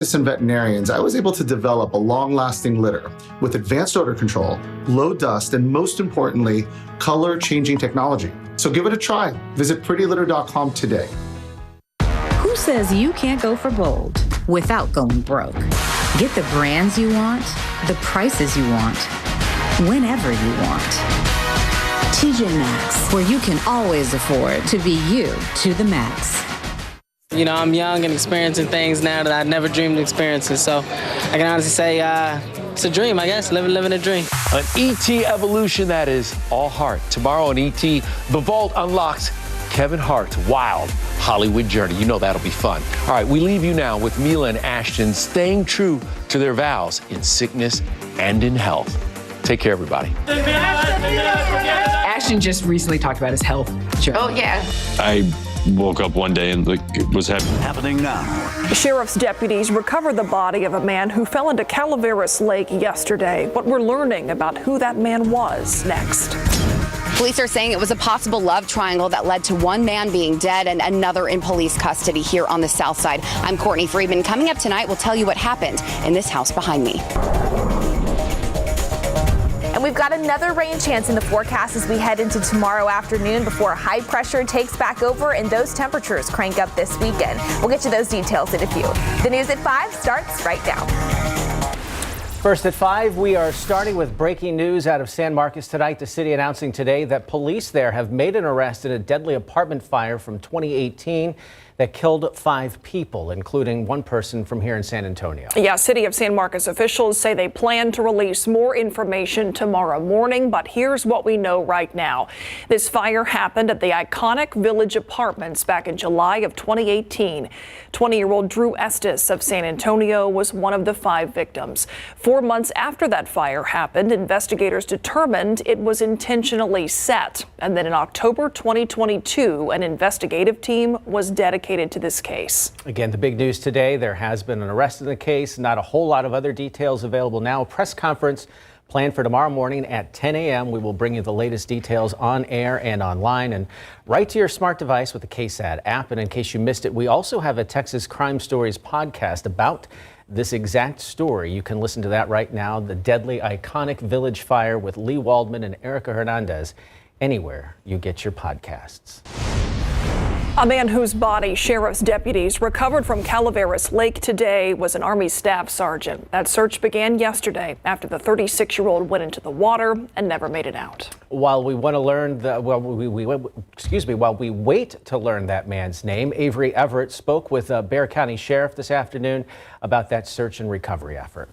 And veterinarians, I was able to develop a long-lasting litter with advanced odor control, low dust, and most importantly, color-changing technology. So give it a try. Visit prettylitter.com today. Who says you can't go for bold without going broke? Get the brands you want, the prices you want, whenever you want. TJ Maxx, where you can always afford to be you to the max. You know, I'm young and experiencing things now that I never dreamed of experiencing. So I can honestly say it's a dream, I guess, living a dream. An ET evolution that is all heart. Tomorrow on ET, The Vault unlocks Kevin Hart's wild Hollywood journey. You know that'll be fun. All right, we leave you now with Mila and Ashton staying true to their vows in sickness and in health. Take care, everybody. Ashton just recently talked about his health. Oh, yeah. I woke up one day and it was happening now. Sheriff's deputies recovered the body of a man who fell into Calaveras Lake yesterday. What we're learning about who that man was next. Police are saying it was a possible love triangle that led to one man being dead and another in police custody here on the south side. I'm Courtney Friedman. Coming up tonight, we'll tell you what happened in this house behind me. And we've got another rain chance in the forecast as we head into tomorrow afternoon before high pressure takes back over and those temperatures crank up this weekend. We'll get you those details in a few. The news at 5 starts right now. First at 5, we are starting with breaking news out of San Marcos tonight. The city announcing today that police there have made an arrest in a deadly apartment fire from 2018 that killed 5 people, including one person from here in San Antonio. Yeah, City of San Marcos officials say they plan to release more information tomorrow morning, but here's what we know right now. This fire happened at the iconic Village Apartments back in July of 2018. 20-year-old Drew Estes of San Antonio was one of the 5 victims. 4 months after that fire happened, investigators determined it was intentionally set. And then in October 2022, an investigative team was dedicated to this case. Again, the big news today, there has been an arrest in the case. Not a whole lot of other details available now. A press conference planned for tomorrow morning at 10 a.m. We will bring you the latest details on air and online and right to your smart device with the KSAT app. And in case you missed it, we also have a Texas Crime Stories podcast about this exact story. You can listen to that right now. The deadly, iconic Village Fire with Lee Waldman and Erica Hernandez, anywhere you get your podcasts. A man whose body sheriff's deputies recovered from Calaveras Lake today was an Army staff sergeant. That search began yesterday after the 36-year-old went into the water and never made it out. While we want to learn while we wait to learn that man's name, Avery Everett spoke with Bexar County Sheriff this afternoon about that search and recovery effort.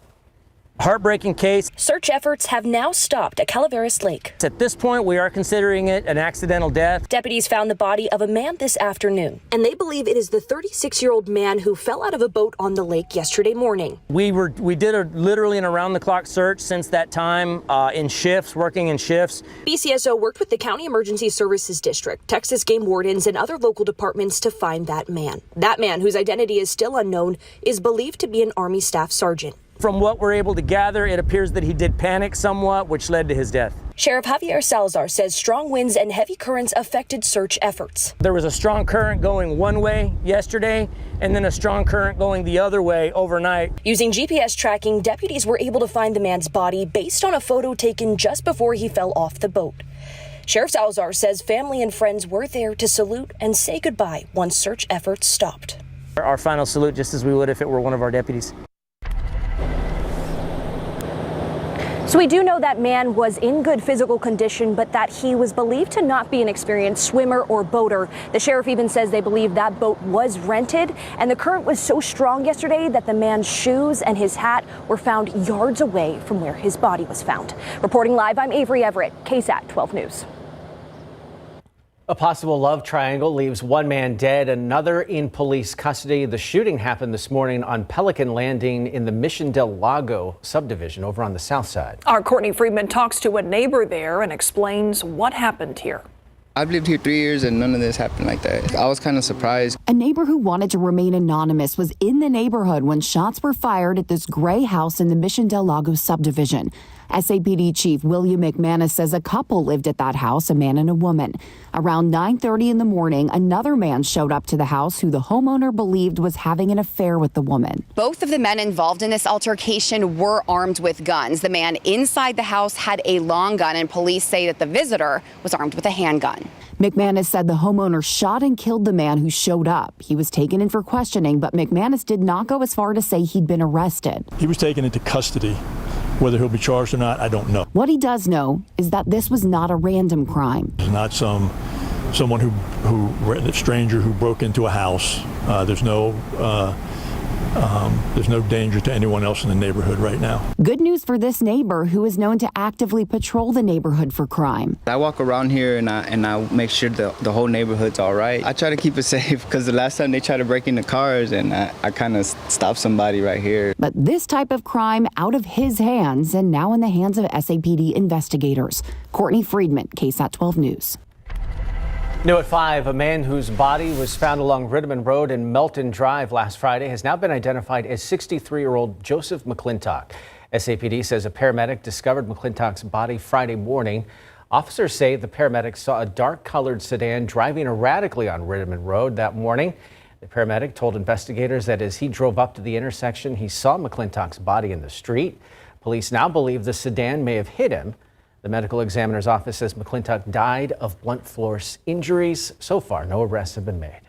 Heartbreaking case. Search efforts have now stopped at Calaveras Lake. At this point, we are considering it an accidental death. Deputies found the body of a man this afternoon, and they believe it is the 36-year-old man who fell out of a boat on the lake yesterday morning. We did literally an around-the-clock search since that time, working in shifts. BCSO worked with the County Emergency Services District, Texas Game Wardens, and other local departments to find that man. That man, whose identity is still unknown, is believed to be an Army staff sergeant. From what we're able to gather, it appears that he did panic somewhat, which led to his death. Sheriff Javier Salazar says strong winds and heavy currents affected search efforts. There was a strong current going one way yesterday, and then a strong current going the other way overnight. Using GPS tracking, deputies were able to find the man's body based on a photo taken just before he fell off the boat. Sheriff Salazar says family and friends were there to salute and say goodbye once search efforts stopped. Our final salute, just as we would if it were one of our deputies. So we do know that man was in good physical condition, but that he was believed to not be an experienced swimmer or boater. The sheriff even says they believe that boat was rented, and the current was so strong yesterday that the man's shoes and his hat were found yards away from where his body was found. Reporting live, I'm Avery Everett, KSAT 12 News. A possible love triangle leaves one man dead, another in police custody. The shooting happened this morning on Pelican Landing in the Mission del Lago subdivision over on the south side. Our Courtney Friedman talks to a neighbor there and explains what happened here. I've lived here 3 years and none of this happened like that. I was kind of surprised. A neighbor who wanted to remain anonymous was in the neighborhood when shots were fired at this gray house in the Mission del Lago subdivision. SAPD Chief William McManus says a couple lived at that house, a man and a woman. Around 9:30 in the morning, another man showed up to the house who the homeowner believed was having an affair with the woman. Both of the men involved in this altercation were armed with guns. The man inside the house had a long gun, and police say that the visitor was armed with a handgun. McManus said the homeowner shot and killed the man who showed up. He was taken in for questioning, but McManus did not go as far to say he'd been arrested. He was taken into custody. Whether he'll be charged or not, I don't know. What he does know is that this was not a random crime. It's not someone a stranger who broke into a house. There's no danger to anyone else in the neighborhood right now. Good news for this neighbor who is known to actively patrol the neighborhood for crime. I walk around here and I make sure the whole neighborhood's all right. I try to keep it safe because the last time they tried to break into cars and I kind of stopped somebody right here. But this type of crime out of his hands and now in the hands of SAPD investigators. Courtney Friedman, KSAT 12 News. New at 5, a man whose body was found along Ritterman Road and Melton Drive last Friday has now been identified as 63-year-old Joseph McClintock. SAPD says a paramedic discovered McClintock's body Friday morning. Officers say the paramedic saw a dark-colored sedan driving erratically on Ritterman Road that morning. The paramedic told investigators that as he drove up to the intersection, he saw McClintock's body in the street. Police now believe the sedan may have hit him. The medical examiner's office says McClintock died of blunt force injuries. So far, no arrests have been made.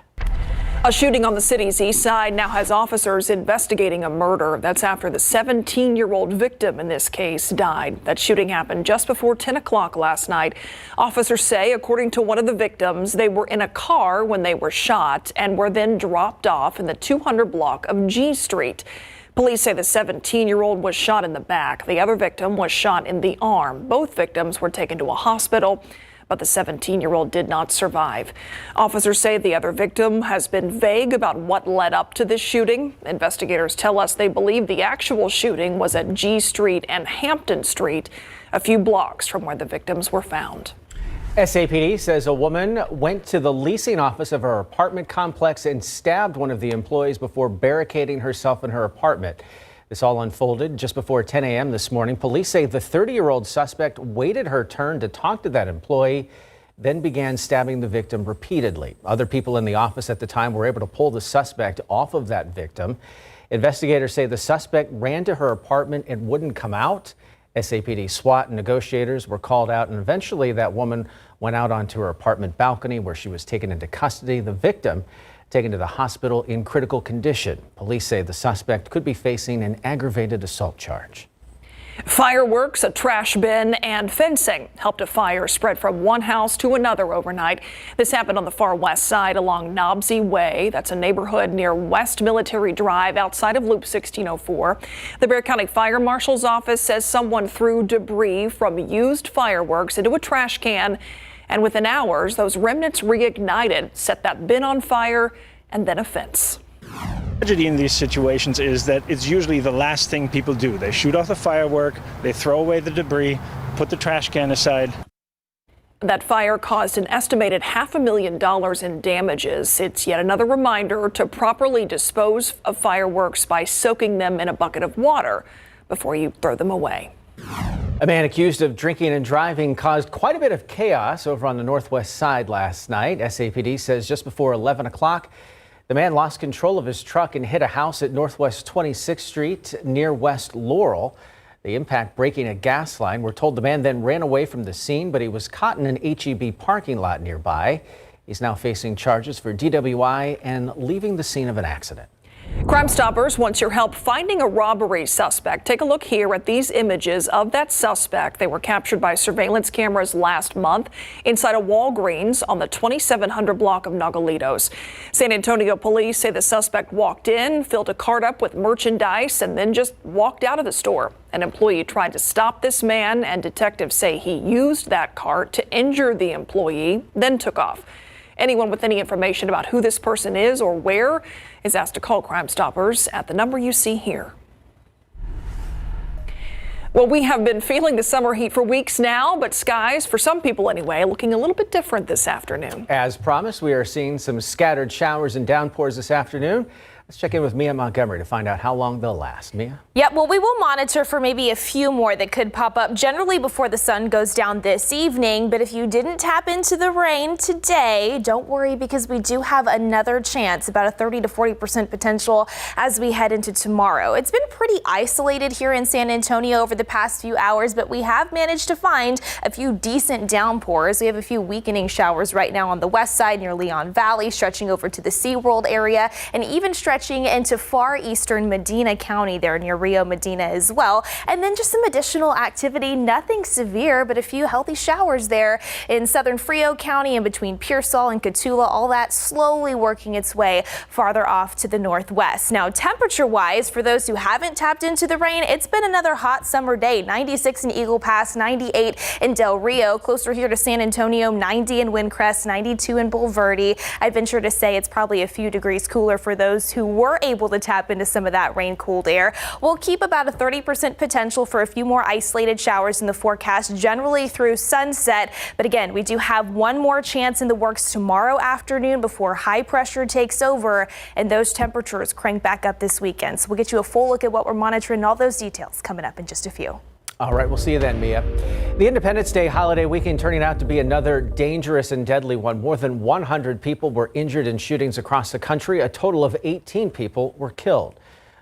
A shooting on the city's east side now has officers investigating a murder. That's after the 17-year-old victim in this case died. That shooting happened just before 10 o'clock last night. Officers say, according to one of the victims, they were in a car when they were shot and were then dropped off in the 200 block of G Street. Police say the 17-year-old was shot in the back. The other victim was shot in the arm. Both victims were taken to a hospital, but the 17-year-old did not survive. Officers say the other victim has been vague about what led up to this shooting. Investigators tell us they believe the actual shooting was at G Street and Hampton Street, a few blocks from where the victims were found. SAPD says a woman went to the leasing office of her apartment complex and stabbed one of the employees before barricading herself in her apartment. This all unfolded just before 10 a.m. this morning. Police say the 30-year-old suspect waited her turn to talk to that employee, then began stabbing the victim repeatedly. Other people in the office at the time were able to pull the suspect off of that victim. Investigators say the suspect ran to her apartment and wouldn't come out. SAPD SWAT and negotiators were called out, and eventually that woman went out onto her apartment balcony where she was taken into custody. The victim taken to the hospital in critical condition. Police say the suspect could be facing an aggravated assault charge. Fireworks, a trash bin, and fencing helped a fire spread from one house to another overnight. This happened on the far west side along Knobsey Way. That's a neighborhood near West Military Drive outside of Loop 1604. The Bexar County Fire Marshal's office says someone threw debris from used fireworks into a trash can, and within hours, those remnants reignited, set that bin on fire, and then a fence. Tragedy in these situations is that it's usually the last thing people do. They shoot off the firework, they throw away the debris, put the trash can aside. That fire caused an estimated $500,000 in damages. It's yet another reminder to properly dispose of fireworks by soaking them in a bucket of water before you throw them away. A man accused of drinking and driving caused quite a bit of chaos over on the northwest side last night. SAPD says just before 11 o'clock, the man lost control of his truck and hit a house at Northwest 26th Street near West Laurel. The impact breaking a gas line. We're told the man then ran away from the scene, but he was caught in an HEB parking lot nearby. He's now facing charges for DWI and leaving the scene of an accident. Crime Stoppers wants your help finding a robbery suspect. Take a look here at these images of that suspect. They were captured by surveillance cameras last month inside a Walgreens on the 2700 block of Nogalitos. San Antonio police say the suspect walked in, filled a cart up with merchandise, and then just walked out of the store. An employee tried to stop this man, and detectives say he used that cart to injure the employee, then took off. Anyone with any information about who this person is or where is asked to call Crime Stoppers at the number you see here. Well, we have been feeling the summer heat for weeks now, but skies, for some people anyway, looking a little bit different this afternoon. As promised, we are seeing some scattered showers and downpours this afternoon. Let's check in with Mia Montgomery to find out how long they'll last. Mia? Yeah, well, we will monitor for maybe a few more that could pop up generally before the sun goes down this evening. But if you didn't tap into the rain today, don't worry, because we do have another chance, about a 30 to 40% potential as we head into tomorrow. It's been pretty isolated here in San Antonio over the past few hours, but we have managed to find a few decent downpours. We have a few weakening showers right now on the west side near Leon Valley, stretching over to the SeaWorld area, and even stretching into far eastern Medina County there near Rio Medina as well. And then just some additional activity, nothing severe, but a few healthy showers there in southern Frio County and between Pearsall and Cotulla, all that slowly working its way farther off to the northwest. Now, temperature wise, for those who haven't tapped into the rain, it's been another hot summer day. 96 in Eagle Pass, 98 in Del Rio, closer here to San Antonio, 90 in Windcrest, 92 in Bulverde. I venture to say it's probably a few degrees cooler for those who were able to tap into some of that rain-cooled air. We'll keep about a 30% potential for a few more isolated showers in the forecast, generally through sunset. But again, we do have one more chance in the works tomorrow afternoon before high pressure takes over and those temperatures crank back up this weekend. So we'll get you a full look at what we're monitoring and all those details coming up in just a few. All right, we'll see you then, Mia. The Independence Day holiday weekend turning out to be another dangerous and deadly one. More than 100 people were injured in shootings across the country. A total of 18 people were killed.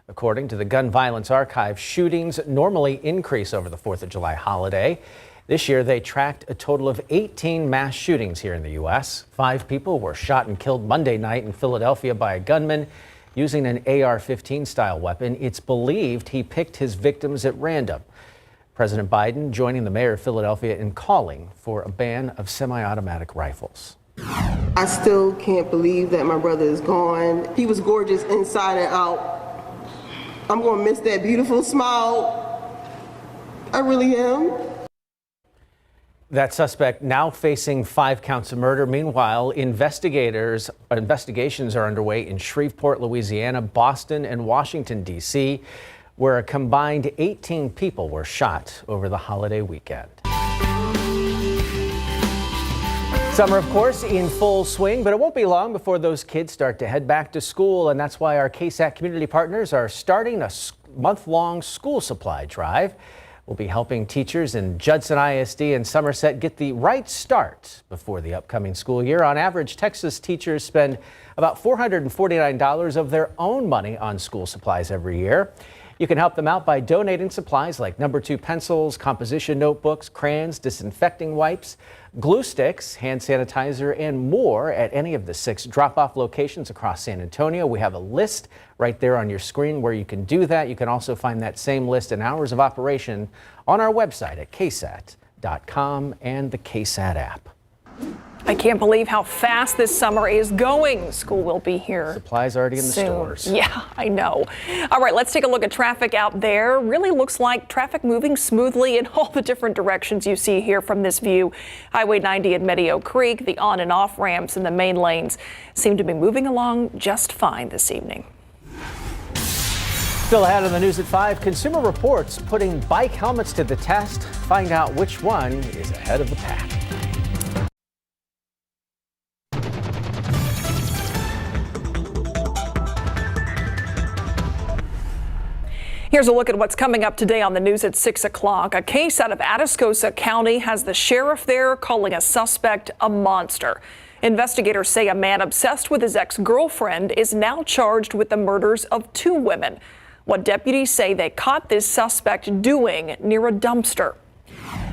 According to the Gun Violence Archive, shootings normally increase over the 4th of July holiday. This year, they tracked a total of 18 mass shootings here in the U.S. 5 people were shot and killed Monday night in Philadelphia by a gunman using an AR-15 style weapon. It's believed he picked his victims at random. President Biden joining the mayor of Philadelphia in calling for a ban of semi-automatic rifles. I still can't believe that my brother is gone. He was gorgeous inside and out. I'm going to miss that beautiful smile. I really am. That suspect now facing 5 counts of murder. Meanwhile, investigations are underway in Shreveport, Louisiana, Boston, and Washington, D.C., where a combined 18 people were shot over the holiday weekend. Summer, of course, in full swing, but it won't be long before those kids start to head back to school, and that's why our KSAT community partners are starting a month-long school supply drive. We'll be helping teachers in Judson ISD and Somerset get the right start before the upcoming school year. On average, Texas teachers spend about $449 of their own money on school supplies every year. You can help them out by donating supplies like No. 2 pencils, composition notebooks, crayons, disinfecting wipes, glue sticks, hand sanitizer, and more at any of the 6 drop-off locations across San Antonio. We have a list right there on your screen where you can do that. You can also find that same list and hours of operation on our website at KSAT.com and the KSAT app. I can't believe how fast this summer is going. School will be here. Supplies already in the stores. Yeah, I know. All right, let's take a look at traffic out there. Really looks like traffic moving smoothly in all the different directions you see here from this view. Highway 90 at Medio Creek, the on and off ramps in the main lanes seem to be moving along just fine this evening. Still ahead on the news at 5, Consumer Reports putting bike helmets to the test. Find out which one is ahead of the pack. Here's a look at what's coming up today on the news at 6 o'clock. A case out of Atascosa County has the sheriff there calling a suspect a monster. Investigators say a man obsessed with his ex-girlfriend is now charged with the murders of 2 women. What deputies say they caught this suspect doing near a dumpster.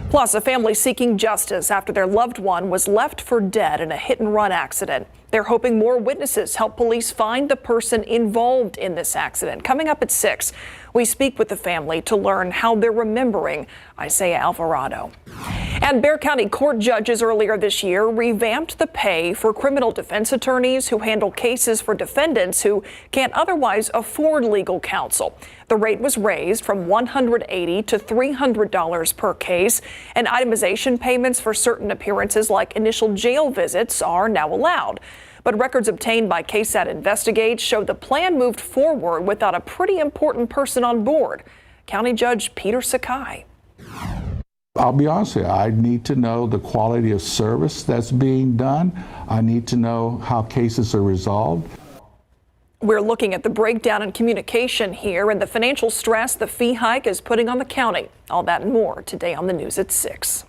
Plus, a family seeking justice after their loved one was left for dead in a hit-and-run accident. They're hoping more witnesses help police find the person involved in this accident. Coming up at 6, we speak with the family to learn how they're remembering Isaiah Alvarado. And Bexar County court judges earlier this year revamped the pay for criminal defense attorneys who handle cases for defendants who can't otherwise afford legal counsel. The rate was raised from $180 to $300 per case, and itemization payments for certain appearances like initial jail visits are now allowed. But records obtained by KSAT Investigates show the plan moved forward without a pretty important person on board, County Judge Peter Sakai. I'll be honest with you, I need to know the quality of service that's being done. I need to know how cases are resolved. We're looking at the breakdown in communication here and the financial stress the fee hike is putting on the county. All that and more today on the news at 6.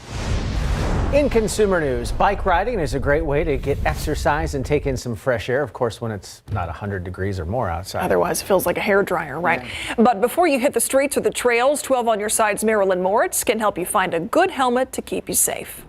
In consumer news, bike riding is a great way to get exercise and take in some fresh air, of course, when it's not 100 degrees or more outside. Otherwise, it feels like a hairdryer, right? Yeah. But before you hit the streets or the trails, 12 on your side's Marilyn Moritz can help you find a good helmet to keep you safe.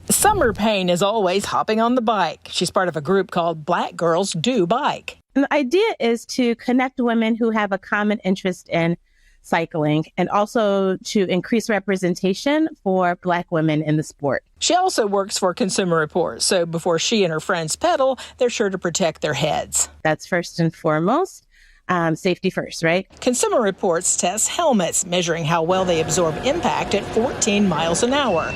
Summer Payne is always hopping on the bike. She's part of a group called Black Girls Do Bike. And the idea is to connect women who have a common interest in cycling and also to increase representation for Black women in the sport. She also works for Consumer Reports, so before she and her friends pedal, they're sure to protect their heads. That's first and foremost. Safety first, right? Consumer Reports tests helmets, measuring how well they absorb impact at 14 miles an hour.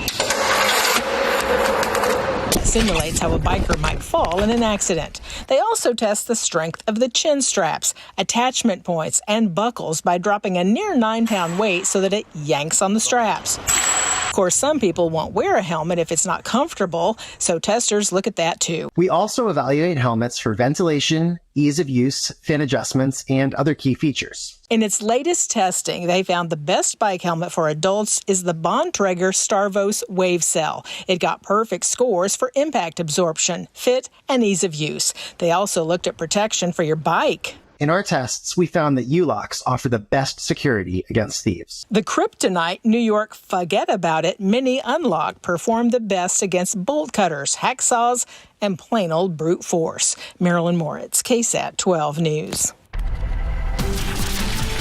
Simulates how a biker might fall in an accident. They also test the strength of the chin straps, attachment points, and buckles by dropping a near 9-pound weight so that it yanks on the straps. Of course, some people won't wear a helmet if it's not comfortable, so testers look at that too. We also evaluate helmets for ventilation, ease of use, fin adjustments, and other key features. In its latest testing, they found the best bike helmet for adults is the Bontrager Starvos Wave Cell. It got perfect scores for impact absorption, fit, and ease of use. They also looked at protection for your bike. In our tests, we found that U-locks offer the best security against thieves. The Kryptonite New York Forget About It Mini Unlock performed the best against bolt cutters, hacksaws, and plain old brute force. Marilyn Moritz, KSAT 12 News.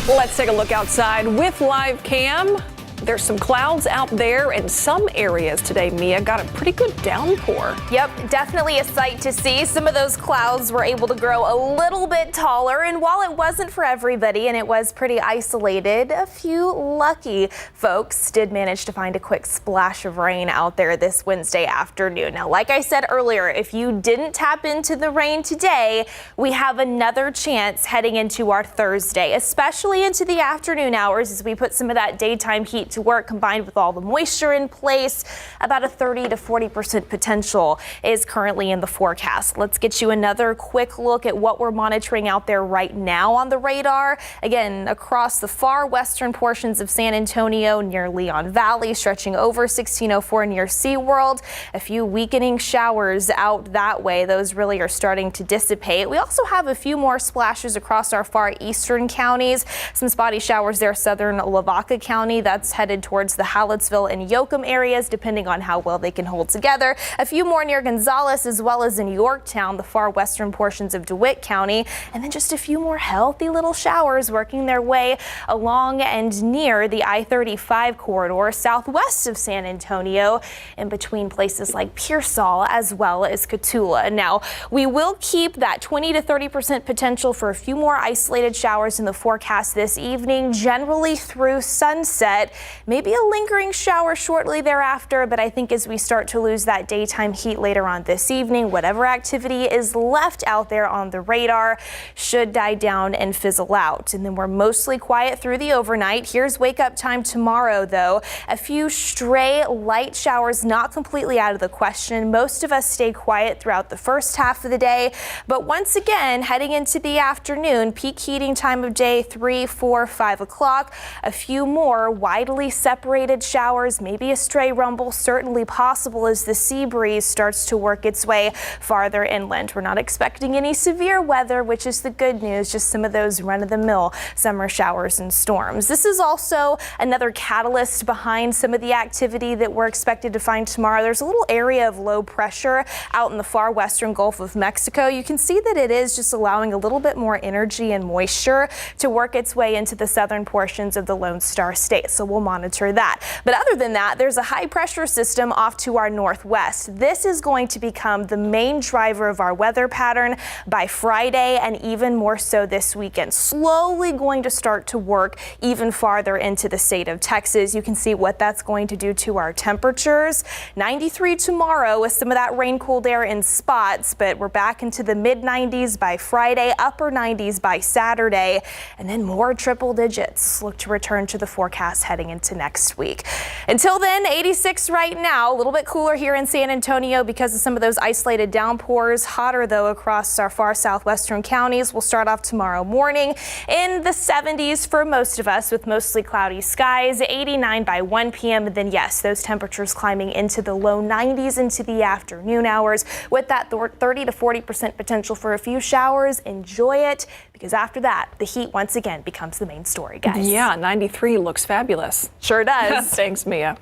Let's take a look outside with live cam. There's some clouds out there in some areas today. Mia, got a pretty good downpour. Yep, definitely a sight to see. Some of those clouds were able to grow a little bit taller, and while it wasn't for everybody and it was pretty isolated, a few lucky folks did manage to find a quick splash of rain out there this Wednesday afternoon. Now, like I said earlier, if you didn't tap into the rain today, we have another chance heading into our Thursday, especially into the afternoon hours as we put some of that daytime heat to work combined with all the moisture in place. About a 30 to 40% potential is currently in the forecast. Let's get you another quick look at what we're monitoring out there right now on the radar. Again, across the far western portions of San Antonio near Leon Valley, stretching over 1604 near SeaWorld. A few weakening showers out that way. Those really are starting to dissipate. We also have a few more splashes across our far eastern counties. Some spotty showers there, southern Lavaca County. That's headed towards the Hallettsville and Yoakum areas, depending on how well they can hold together. A few more near Gonzales, as well as in Yorktown, the far western portions of DeWitt County, and then just a few more healthy little showers working their way along and near the I-35 corridor, southwest of San Antonio, in between places like Pearsall as well as Cotulla. Now, we will keep that 20 to 30% potential for a few more isolated showers in the forecast this evening, generally through sunset. Maybe a lingering shower shortly thereafter, but I think as we start to lose that daytime heat later on this evening, whatever activity is left out there on the radar should die down and fizzle out. And then we're mostly quiet through the overnight. Here's wake up time tomorrow, though. A few stray light showers not completely out of the question. Most of us stay quiet throughout the first half of the day, but once again, heading into the afternoon, peak heating time of day 3, 4, 5 o'clock, a few more widely separated showers, maybe a stray rumble, certainly possible as the sea breeze starts to work its way farther inland. We're not expecting any severe weather, which is the good news, just some of those run-of-the-mill summer showers and storms. This is also another catalyst behind some of the activity that we're expected to find tomorrow. There's a little area of low pressure out in the far western Gulf of Mexico. You can see that it is just allowing a little bit more energy and moisture to work its way into the southern portions of the Lone Star State. So we'll monitor that. But other than that, there's a high pressure system off to our northwest. This is going to become the main driver of our weather pattern by Friday and even more so this weekend. Slowly going to start to work even farther into the state of Texas. You can see what that's going to do to our temperatures. 93 tomorrow with some of that rain cooled air in spots, but we're back into the mid 90s by Friday, upper 90s by Saturday, and then more triple digits look to return to the forecast heading into into next week. Until then, 86 right now, a little bit cooler here in San Antonio because of some of those isolated downpours. Hotter though across our far southwestern counties. We'll start off tomorrow morning in the 70s for most of us with mostly cloudy skies, 89 by 1 p.m. And then yes, those temperatures climbing into the low 90s into the afternoon hours with that 30 to 40% potential for a few showers. Enjoy it because after that, the heat once again becomes the main story, guys. Yeah, 93 looks fabulous. Sure does. Thanks, Mia.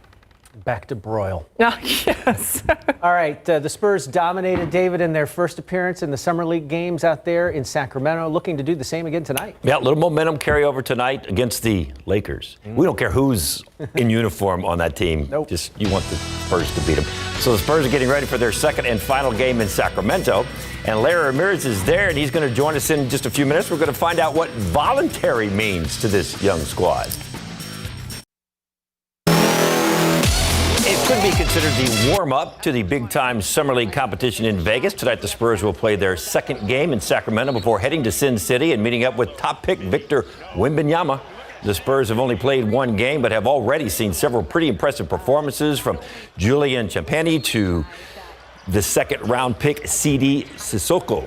Back to broil. Yes. All right, the Spurs dominated, David, in their first appearance in the Summer League games out there in Sacramento, looking to do the same again tonight. Yeah, a little momentum carryover tonight against the Lakers. We don't care who's in uniform on that team. Nope. Just you want the Spurs to beat them. So the Spurs are getting ready for their second and final game in Sacramento. And Larry Ramirez is there, and he's going to join us in just a few minutes. We're going to find out what voluntary means to this young squad. It could be considered the warm-up to the big-time Summer League competition in Vegas. Tonight, the Spurs will play their second game in Sacramento before heading to Sin City and meeting up with top pick Victor Wembanyama. The Spurs have only played one game, but have already seen several pretty impressive performances from Julian Champagnie to the second-round pick CD Sissoko.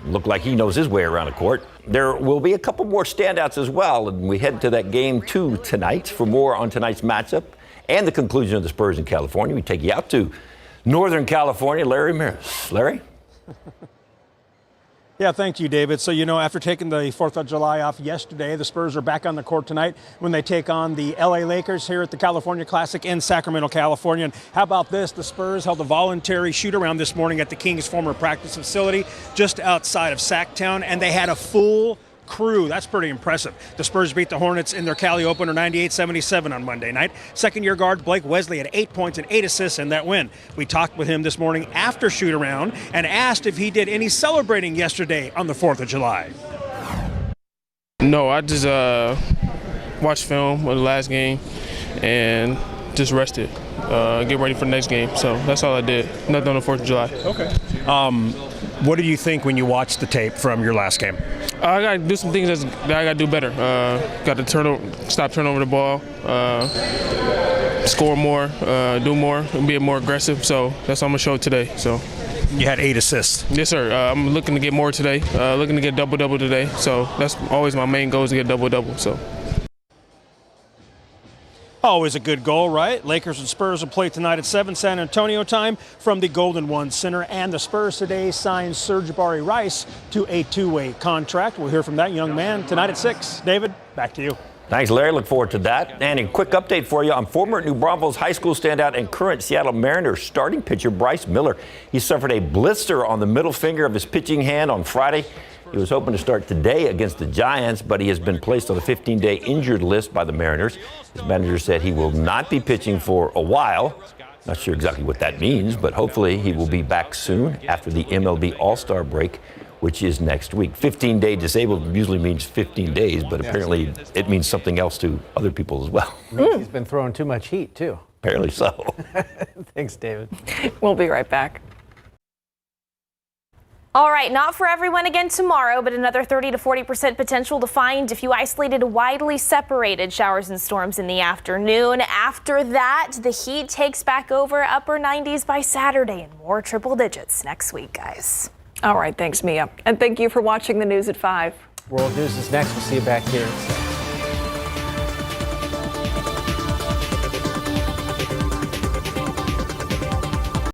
Looked like he knows his way around the court. There will be a couple more standouts as well, and we head to that game 2 tonight. For more on tonight's matchup and the conclusion of the Spurs in California, we take you out to Northern California. Larry Ramirez. Larry? Yeah, thank you, David. So, after taking the 4th of July off yesterday, the Spurs are back on the court tonight when they take on the LA Lakers here at the California Classic in Sacramento, California. And how about this? The Spurs held a voluntary shoot-around this morning at the Kings' former practice facility just outside of Sacktown, and they had a full crew. That's pretty impressive. The Spurs beat the Hornets in their Cali opener 98-77 on Monday night. Second-year guard Blake Wesley had 8 points and 8 assists in that win. We talked with him this morning after shoot-around and asked if he did any celebrating yesterday on the 4th of July. No, I just watched film of the last game and just rested, get ready for the next game. So that's all I did. Nothing on the 4th of July. Okay. What do you think when you watch the tape from your last game? I got to do some things that I got to do better. Got to stop turning over the ball, score more, do more, and be more aggressive. So that's what I'm going to show today. So you had 8 assists. Yes, sir. I'm looking to get more today, looking to get double-double today. So that's always my main goal is to get double-double. So. Always a good goal, right? Lakers and Spurs will play tonight at 7 San Antonio time from the Golden One Center. And the Spurs today signed Serge Barry Rice to a 2-way contract. We'll hear from that young man tonight at 6. David, back to you. Thanks, Larry. Look forward to that. And a quick update for you on former New Braunfels High School standout and current Seattle Mariners starting pitcher Bryce Miller. He suffered a blister on the middle finger of his pitching hand on Friday. He was hoping to start today against the Giants, but he has been placed on a 15-day injured list by the Mariners. His manager said he will not be pitching for a while. Not sure exactly what that means, but hopefully he will be back soon after the MLB All-Star break, which is next week. 15-day disabled usually means 15 days, but apparently it means something else to other people as well. He's been throwing too much heat, too. Apparently so. Thanks, David. We'll be right back. All right, not for everyone again tomorrow, but another 30 to 40% potential to find a few isolated, widely separated showers and storms in the afternoon. After that, the heat takes back over, upper 90s by Saturday and more triple digits next week, guys. All right, thanks, Mia. And thank you for watching the news at 5. World News is next. We'll see you back here at 6.